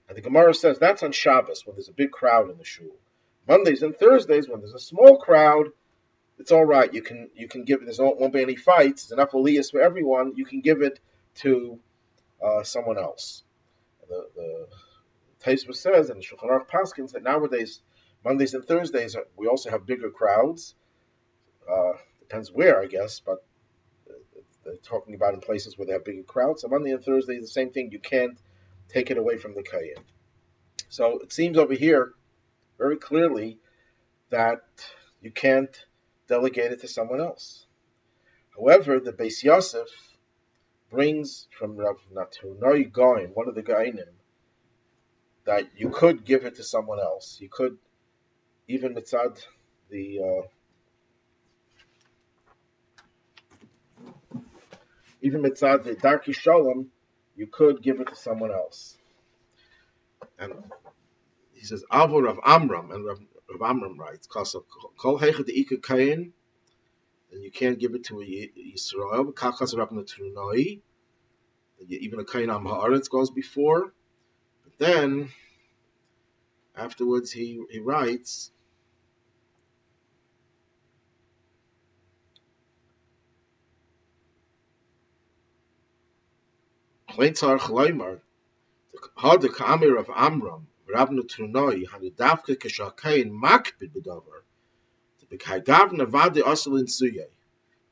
[SPEAKER 1] And the Gemara says that's on Shabbos, when there's a big crowd in the shul. Mondays and Thursdays, when there's a small crowd, it's all right. You can give it. There won't be any fights. There's enough aliyahs for everyone. You can give it to someone else. The Taisva says, and the Shulchan Aruch paskins, that nowadays, Mondays and Thursdays, we also have bigger crowds. Depends where, I guess, but they're talking about in places where they have bigger crowds. So Monday and Thursday is the same thing. You can't take it away from the Kohen. So it seems over here very clearly that you can't delegate it to someone else. However, the Beis Yosef brings from Rav Natronoi Goin, one of the Gainim, that you could give it to someone else. You could, even mitzad the Darki Shalom, you could give it to someone else. And he says, Avor of Amram, and Rav Amram writes, Kol Heichad Ika Kain, and you can't give it to a Yisrael, Kachas Rav Natronoi, even a Kain Am Haaretz goes before. But then, afterwards, he writes, Plain Tzar Chloimar, Had the Kamir of Amram, Rav Natronoi, had a Davke Keshakain Makbid Bedover, the Bekaigav Navadi Oselin Suye,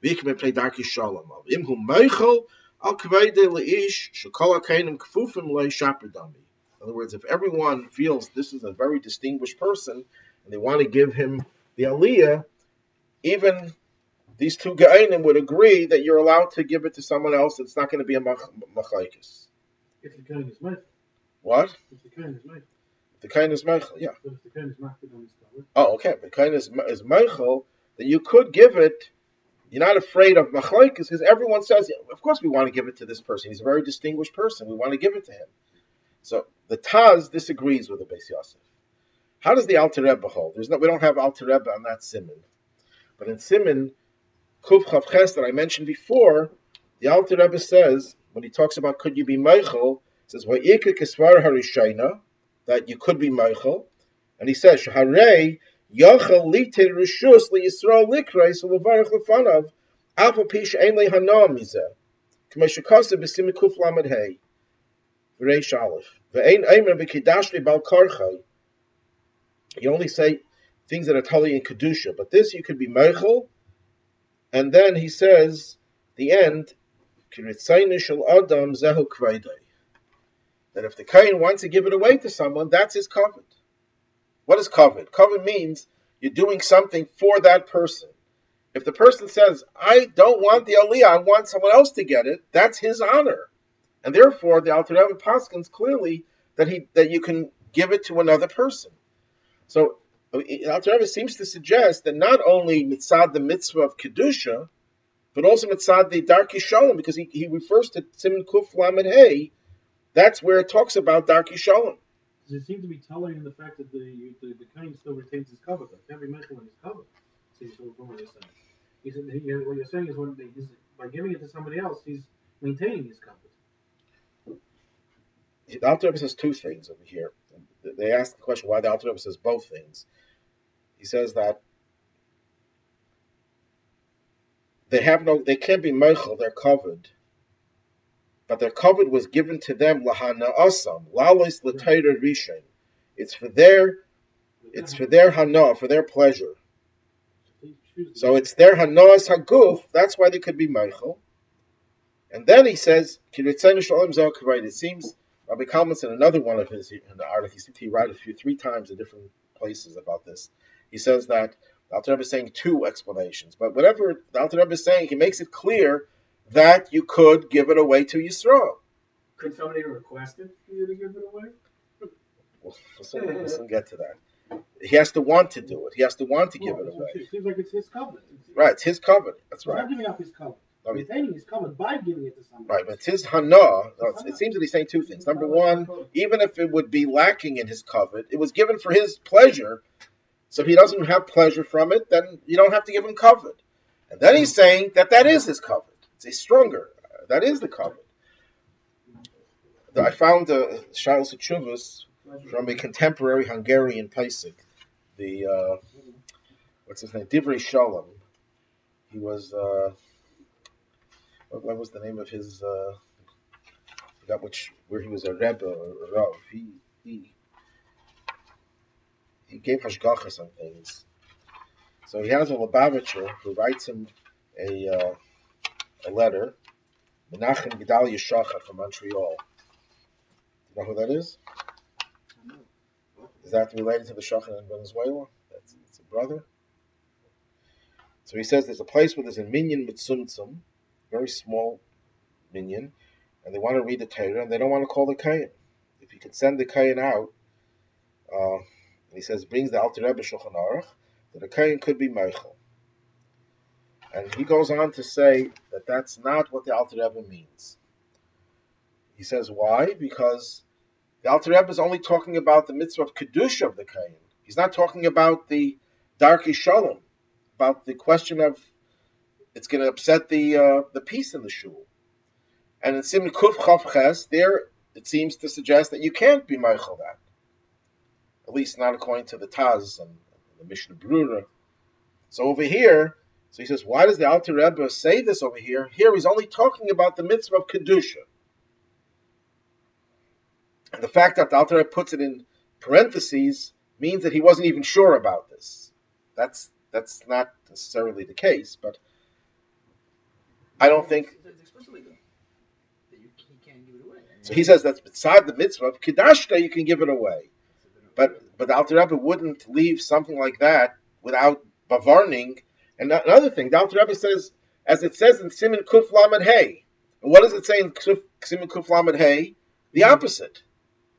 [SPEAKER 1] Vikme play Darki Shalom, of Imhu Meichel, Al Kveide Leish, Shakola Kainim Kfufim Le Shaperdami. In other words, if everyone feels this is a very distinguished person and they want to give him the Aliyah, even these two Ga'anim would agree that you're allowed to give it to someone else. It's not going to be a machlekes.
[SPEAKER 2] If the Kohen is Meichel.
[SPEAKER 1] What?
[SPEAKER 2] If the Kohen is Meichel.
[SPEAKER 1] The Kohen is Meichel, yeah.
[SPEAKER 2] But if the Kohen is Meichel, then it's covered.
[SPEAKER 1] Oh, okay. The Kohen is Meichel, then you could give it. You're not afraid of machlekes because everyone says, of course we want to give it to this person. He's a very distinguished person. We want to give it to him. So the Taz disagrees with the Beis Yosef. How does the Alter Rebbe hold? We don't have Alter Rebbe on that Siman. But in Siman, Kuf Chav Ches that I mentioned before, the Alter Rebbe says, when he talks about could you be Meichel, says, Va'ika Kisvar Harishayna, that you could be Meichel. And he says, Shaharei Yachal Lite Rishus Li Yisrael Likreis Ulevarach Lefanav, Alpha Pish Ein Le Hana Mizeh, K'meshakasa B'Simei Kuf Lamed Hey, V'Reish Aleph. Ve'ein eimer b'kidashli bal karchai. You only say things that are totally in kedusha, but this you could be meichel. And then he says, the end, that if the Kohen wants to give it away to someone, that's his covet. What is covet? Covet means you're doing something for that person. If the person says, I don't want the Aliyah, I want someone else to get it, that's his honor. And therefore, the Alter Rebbe paskins clearly that you can give it to another person. So, Alter Rebbe seems to suggest that not only mitzad the mitzvah of Kedusha, but also mitzad the Darki Shalom, because he refers to Siman Kuf Lamed Hey. That's where it talks about Darki Shalom.
[SPEAKER 2] Does it seem to be telling in the fact that the Kohen still retains his covenant? Can't be mentioned in his covenant. See, so from what you're saying, he said, what you're saying is by giving it to somebody else, he's maintaining his covenant.
[SPEAKER 1] The Alter Rebbe says two things over here. They ask the question why the Alter Rebbe says both things. He says that they can't be meichel, they're covered. But their covet was given to them lahana asam, lalos l'tayra rishon. It's for their hana, for their pleasure. So it's their hanaas haguf. That's why they could be meichel. And then he says, it seems Rabbi Kalman said another one of his in the article. He seemed to write three times in different places about this. He says that the Alter Rebbe is saying two explanations, but whatever the Alter Rebbe is saying, he makes it clear that you could give it away to Yisrael.
[SPEAKER 2] Could somebody request it for you to give it away?
[SPEAKER 1] We'll soon get to that. He has to want to do it. He has to want to give it away.
[SPEAKER 2] It seems like it's his covenant.
[SPEAKER 1] Right, it's his covenant. That's
[SPEAKER 2] He's
[SPEAKER 1] right.
[SPEAKER 2] not giving up his covenant. He's retaining his covenant by giving it to somebody.
[SPEAKER 1] Right, but it's his hana. It seems that he's saying two things. Number one, even if it would be lacking in his covet, it was given for his pleasure. So if he doesn't have pleasure from it, then you don't have to give him covet. And then he's saying that is his covet. It's a stronger. That is the covet. I found Shalos Chuvas from a contemporary Hungarian Pesach. The what's his name? Divrei Shalom. He was what was the name of his? I forgot where he was a Rebbe or a Rav. He gave hashgacha on things. So he has a Lubavitcher who writes him a letter. Menachem Gedalia Shachat from Montreal. You know who that is? Is that related to the Shachat in Venezuela? It's a brother. So he says there's a place where there's a minyan mitzumtzum, very small minyan, and they want to read the Torah, and they don't want to call the Kohen. If you could send the Kohen out, he says brings the Alter Rebbe Shulchan Aruch, that the Kohen could be Meichel. And he goes on to say that that's not what the Alter Rebbe means. He says why? Because the Alter Rebbe is only talking about the mitzvah of kedusha of the Kohen. He's not talking about the Darki Shalom, about the question of it's going to upset the peace in the shul. And in Siman Kuf Chav Ches, there it seems to suggest that you can't be Meichel that. At least not according to the Taz and the Mishnah Brura. So over here, so he says, why does the Alter Rebbe say this over here? Here he's only talking about the mitzvah of kedusha. And the fact that the Alter Rebbe puts it in parentheses means that he wasn't even sure about this. That's not necessarily the case, but I don't think.
[SPEAKER 4] It's explicitly that he can't give it away.
[SPEAKER 1] So he says that's beside the mitzvah of kedashta, you can give it away. But the Alter Rebbe wouldn't leave something like that without bavarning. And another thing, the Alter Rebbe says, as it says in Siman Kuf Lamed Hey. And what does it say in Siman Kuf Lamed Hey? The opposite.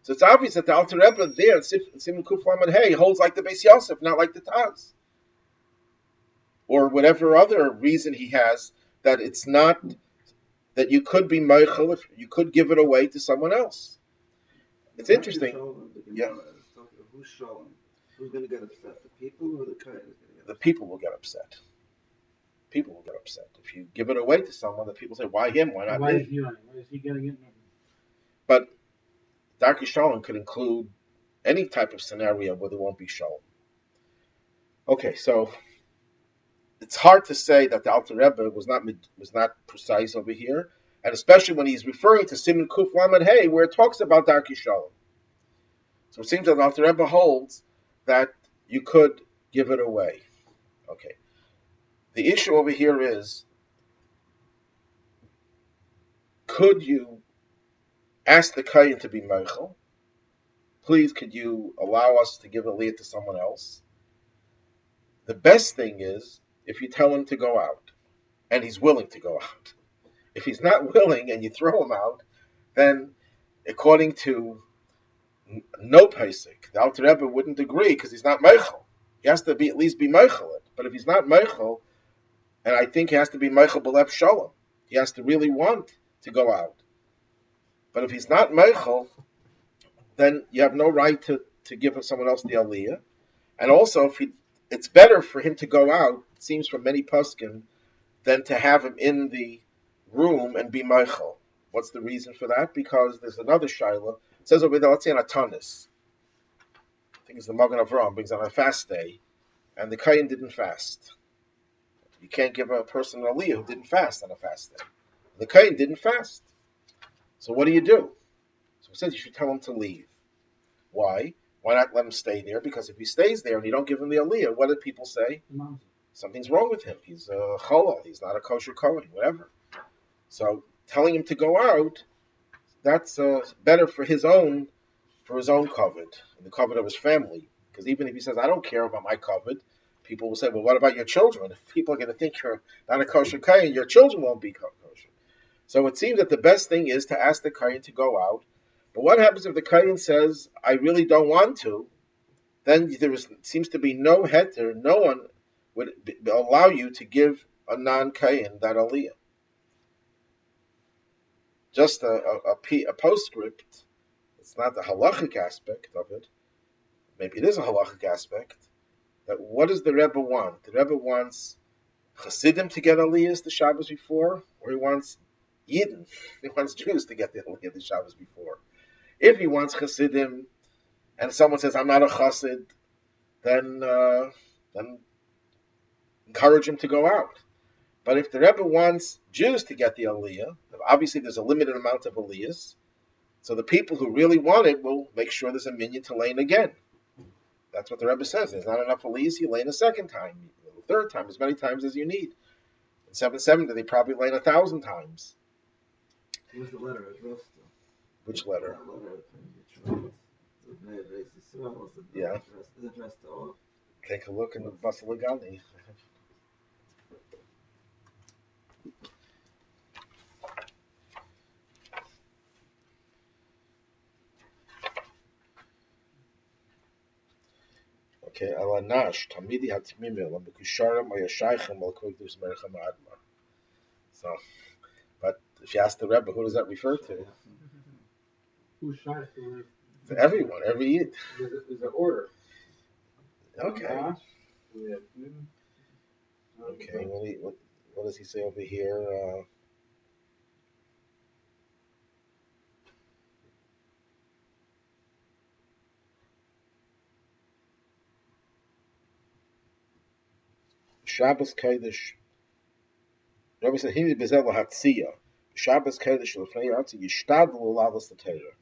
[SPEAKER 1] So it's obvious that the Alter Rebbe there in Siman Kuf Lamed Hey holds like the Beis Yosef, not like the Taz. Or whatever other reason he has, that it's not, that you could be Meichel, you could give it away to someone else. It's interesting. Yeah.
[SPEAKER 5] Who's showing? Who's going to get upset? The people or the Kohen?
[SPEAKER 1] The people will get upset. People will get upset. If you give it away to someone, the people say, why him? Why not me?
[SPEAKER 2] Why is he getting it?
[SPEAKER 1] But Darki Shalom could include any type of scenario where there won't be Shalom. Okay, so it's hard to say that the Alter Rebbe was not precise over here, and especially when he's referring to Siman Kuf Lamed Hey, where it talks about Darki Shalom. So it seems that Alter Rebbe holds that you could give it away. Okay. The issue over here is, could you ask the Kohen to be Meichel? Please, could you allow us to give Aliyah to someone else? The best thing is if you tell him to go out, and he's willing to go out. If he's not willing and you throw him out, then according to no Pesach, the Alter Rebbe wouldn't agree because he's not Meichel. He has to be at least be Meichel. But if he's not Meichel, and I think he has to be Meichel B'Lev Shalom, he has to really want to go out. But if he's not Meichel, then you have no right to give someone else the Aliyah. And also, it's better for him to go out, it seems from many poskim, than to have him in the room and be Meichel. What's the reason for that? Because there's another Shaila. It says over there, let's say on a Tanis. I think it's the Magen Avraham, brings on a fast day, and the Kohen didn't fast. You can't give a person an Aliyah who didn't fast on a fast day. The Kohen didn't fast. So what do you do? So it says you should tell him to leave. Why? Why not let him stay there? Because if he stays there and you don't give him the Aliyah, what do people say? Something's wrong with him. He's a cholol. He's not a kosher Kohen, whatever. So telling him to go out, that's better for his own covet, and the covet of his family. Because even if he says, I don't care about my covet, people will say, well, what about your children? If people are going to think you're not a kosher Kohen, your children won't be kosher. So it seems that the best thing is to ask the Kohen to go out. But what happens if the Kohen says, I really don't want to? Then seems to be no heter, no one would allow you to give a non-Kohen that Aliyah. Just a postscript. It's not the halachic aspect of it. Maybe it is a halachic aspect. That what does the Rebbe want? The Rebbe wants Hasidim to get Aliyahs the Shabbos before, or he wants Yidden. He wants Jews to get the Aliyah the Shabbos before. If he wants Hasidim, and someone says, I'm not a Chassid, then encourage him to go out. But if the Rebbe wants Jews to get the Aliyah, obviously there's a limited amount of Aliyahs, so the people who really want it will make sure there's a minyan to lane again. That's what the Rebbe says. There's not enough Aliyahs, you lane a second time, a third time, as many times as you need. In 770, they probably lane 1,000 times.
[SPEAKER 5] Where's the letter addressed to?
[SPEAKER 1] Which letter? Yeah.
[SPEAKER 5] It's addressed to all.
[SPEAKER 1] Take a look in the Basalagani. Okay, Alanash, Tamidi Hatmimil, and Bekusharim Ayashaychem al Koikdus Merchem Adma. So, but if you ask the Rebbe, who does that refer to?
[SPEAKER 2] Who's shy to
[SPEAKER 1] Everyone, every Yid.
[SPEAKER 3] There's an order.
[SPEAKER 1] Okay.
[SPEAKER 3] Yeah.
[SPEAKER 1] Okay, what does he say over here? Shabbos Kodesh. Rabbi said, "Hini bezel hatziyah." Shabbos Kodesh l'fnei yatziyah yishtadlu l'lavos the Torah.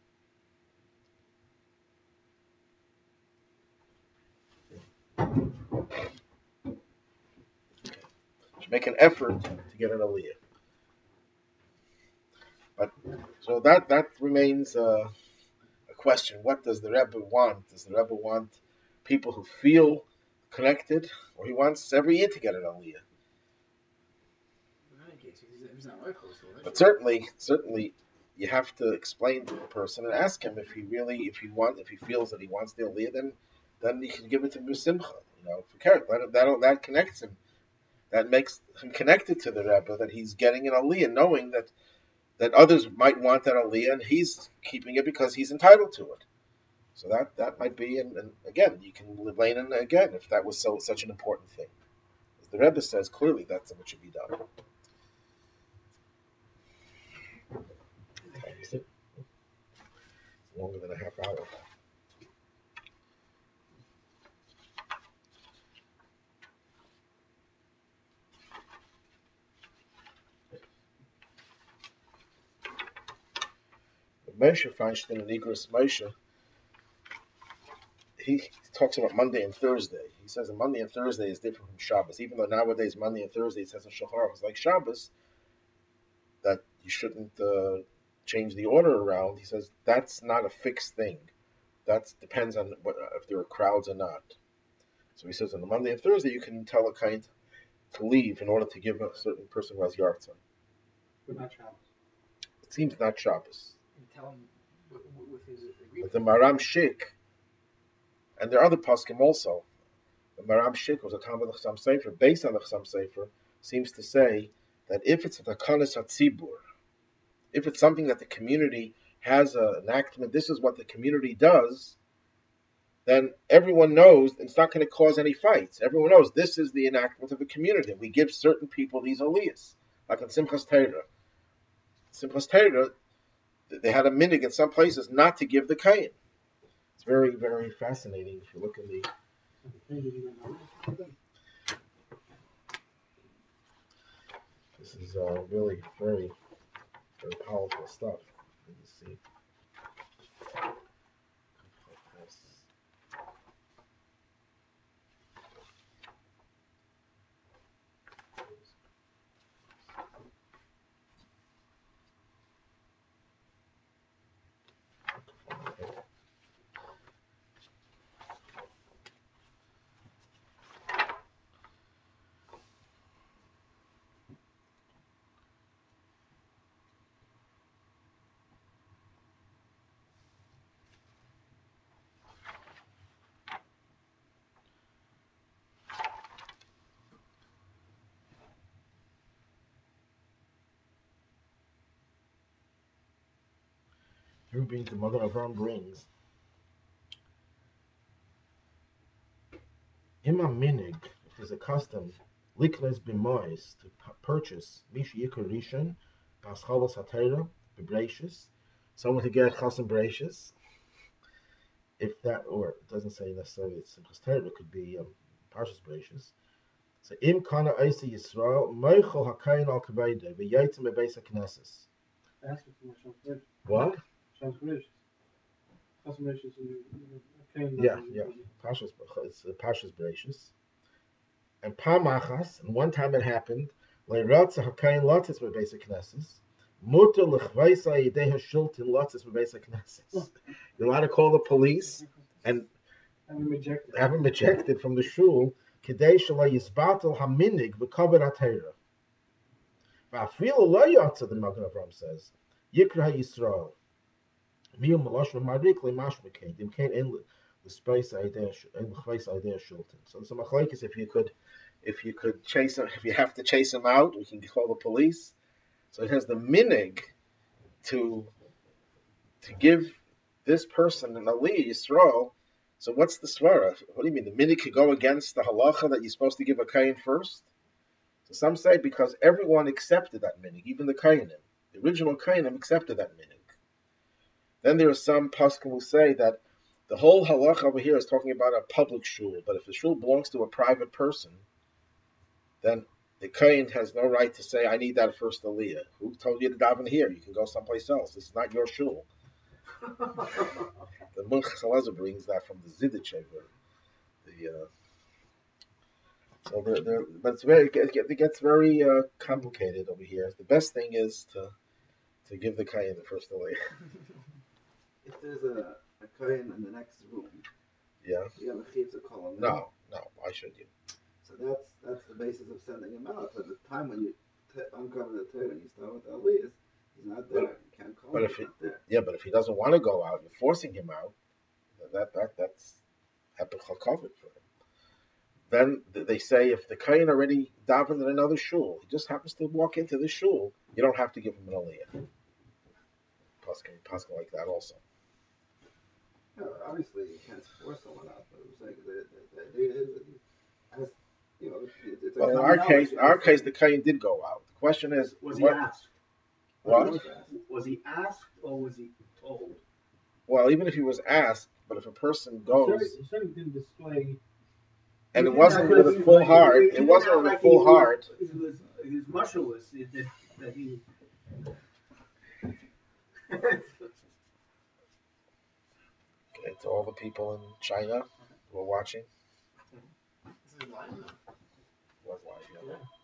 [SPEAKER 1] To make an effort to get an Aliyah. But so that remains a question. What does the Rebbe want? Does the Rebbe want people who feel connected, or he wants every year to get an Aliyah?
[SPEAKER 4] In any case, he's not Michael, so
[SPEAKER 1] But certainly, you have to explain to the person and ask him if he feels that he wants the Aliyah, then you can give it to him with simcha. For character, that connects him. That makes him connected to the Rebbe, that he's getting an Aliyah, knowing that others might want that Aliyah, and he's keeping it because he's entitled to it. So that might be, and again, you can lane in again if that was such an important thing. As the Rebbe says clearly, that's what should be done. It's longer than a half hour. Moshe Feinstein and Igros Moshe he talks about Monday and Thursday. He says that Monday and Thursday is different from Shabbos. Even though nowadays Monday and Thursday it says in Shulchan is like Shabbos, that you shouldn't change the order around. He says that's not a fixed thing. That depends on if there are crowds or not. So he says on the Monday and Thursday you can tell a kind to leave in order to give a certain person who has yartzah.
[SPEAKER 2] But not Shabbos.
[SPEAKER 1] It seems not Shabbos.
[SPEAKER 4] And tell him with his
[SPEAKER 1] But
[SPEAKER 4] agreement.
[SPEAKER 1] the Maram Shik, and there are other poskim also. The Maram Shik was a Talmud Chasam Sefer, based on the Chasam Sefer, seems to say that if it's a takanas hatzibur, if it's something that the community has an enactment, this is what the community does, then everyone knows it's not going to cause any fights. Everyone knows this is the enactment of the community. We give certain people these aliyahs, like in Simchas Torah. Simchas Torah, they had a minig in some places not to give the kain. It's very, very fascinating if you look in the. This is really very, very powerful stuff. Let me see. Here brings the mother of Ram brings. Imam Minig, if there's a custom, likles b'mois to purchase mish yikar rishon, paschalos hatera, bebracious, someone to get chasam bracious. If that, or it doesn't say necessarily it's Simchas Torah, it could be Parshas Bracious. So im kana eisa Yisrael meichel hakayin al kabayde v'yaitim bebeis haknesses.
[SPEAKER 2] That's what
[SPEAKER 1] What?
[SPEAKER 2] Shas gracious. Shas gracious is
[SPEAKER 1] Yeah. Parshas, it's Parshas Bracious. And pamachas, and one time it happened, leiratza hakayin latis bebeis haknesses. Mutter l'chvaisa yidei hashiltin latis bebeis haknesses. You're allowed to call the police and have him ejected from the shul. Kedei shalai yisbatel haminig v'kavod hatera. Va'afilu lo yatsa, the Magen Avraham says, Yikra Yisrael. Miyum malash v'marik le'mash v'kein. Dim kein en l'space idea shulton. So it's a machlekes if you could chase him, if you have to chase him out, we can call the police. So it has the minig to give this person an Aliyah Yisrael. So what's the svara? What do you mean? The minig could go against the halacha that you're supposed to give a kain first? So some say because everyone accepted that minig, even the kainim. The original kainim accepted that minig. Then there are some poskim who say that the whole halacha over here is talking about a public shul, but if the shul belongs to a private person, then the kain has no right to say, I need that first aliyah. Who told you to daven here? You can go someplace else. This is not your shul. The Munchas Halacha brings that from the Zidichever. But it gets very complicated over here. The best thing is to give the kain the first aliyah.
[SPEAKER 5] If there's a kohen in the next room,
[SPEAKER 1] Yeah.
[SPEAKER 5] you have a chiyuv call him.
[SPEAKER 1] No. Why should you?
[SPEAKER 5] So that's the basis of sending him out. At the time when you uncover the Torah and you start with the aliyahs, he's not there. You can't call him. He's not there.
[SPEAKER 1] Yeah, but if he doesn't want to go out, you're forcing him out. That's hepech covered for him. Then they say if the kohen already davened in another shul, he just happens to walk into the shul, you don't have to give him an aliyah. Paskin like that also.
[SPEAKER 5] No, obviously you can't force someone out, but I'm saying the idea is that it's a
[SPEAKER 1] well, in
[SPEAKER 5] common
[SPEAKER 1] our case, the kohen did go out. The question is,
[SPEAKER 2] was he asked?
[SPEAKER 1] What?
[SPEAKER 2] Was he asked or was he told?
[SPEAKER 1] Well, even if he was asked, but if a person goes,
[SPEAKER 2] He certainly didn't display.
[SPEAKER 1] and it wasn't with a full heart, it wasn't with a full heart.
[SPEAKER 2] He was muscleless. That he.
[SPEAKER 1] Okay, to all the people in China. We're watching.
[SPEAKER 4] This is live now.
[SPEAKER 1] Was live, yeah.
[SPEAKER 2] Yeah.